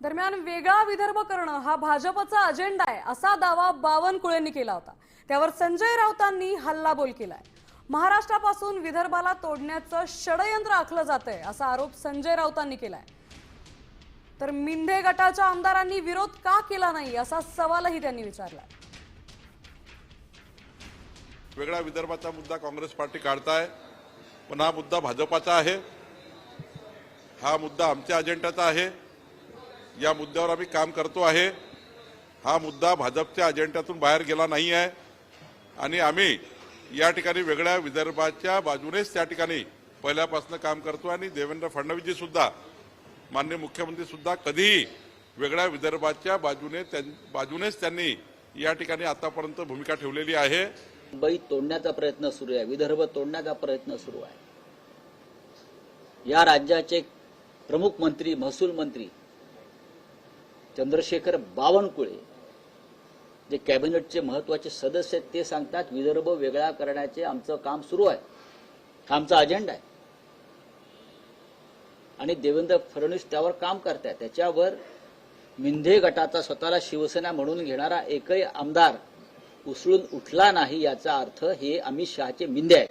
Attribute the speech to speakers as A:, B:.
A: दरम्यान वेगळा विदर्भ करणं हा भाजपचा अजेंडा आहे असा दावा बावनकुळेंनी केला होता। त्यावर संजय राऊतांनी हल्लाबोल केलाय। महाराष्ट्रापासून विदर्भाला तोडण्याचं षडयंत्र आखलं जातंय असा आरोप संजय राऊतांनी केलाय। तर मिंधे गटाच्या आमदारांनी विरोध का केला नाही असा सवालही त्यांनी विचारला।
B: वेगळा विदर्भाचा मुद्दा काँग्रेस पार्टी काढताय, पण हा मुद्दा भाजपाचा आहे, हा मुद्दा आमच्या अजेंड्याचा आहे। या मुद्द्यावर आम्ही काम करतो आहे। हा मुद्दा भाजपच्या अजेंड्यातून बाहेर गेला नाही आहे आणि आम्ही या ठिकाणी वेगळ्या विदर्भाच्या बाजूनेच त्या ठिकाणी पहिल्यापासून काम करतो आणि देवेंद्र फडणवीसजी सुद्धा, माननीय मुख्यमंत्री सुद्धा कधीही वेगळ्या विदर्भाच्या बाजूनेच त्यांनी या ठिकाणी आतापर्यंत भूमिका ठेवलेली आहे।
C: मुंबई तोडण्याचा प्रयत्न सुरू आहे, विदर्भ तोडण्याचा प्रयत्न सुरू आहे। या राज्याचे प्रमुख मंत्री, महसूल मंत्री चंद्रशेखर बावनकुळे, जे कॅबिनेटचे महत्वाचे सदस्य आहेत, ते सांगतात विदर्भ वेगळा करण्याचे आमचं काम सुरू आहे, आमचा अजेंडा आहे आणि देवेंद्र फडणवीस त्यावर काम करतात। त्याच्यावर मिंधे गटाचा स्वतःला शिवसेना म्हणून घेणारा एकही आमदार उसळून उठला नाही, याचा अर्थ हे अमित शहाचे मिंधे आहे।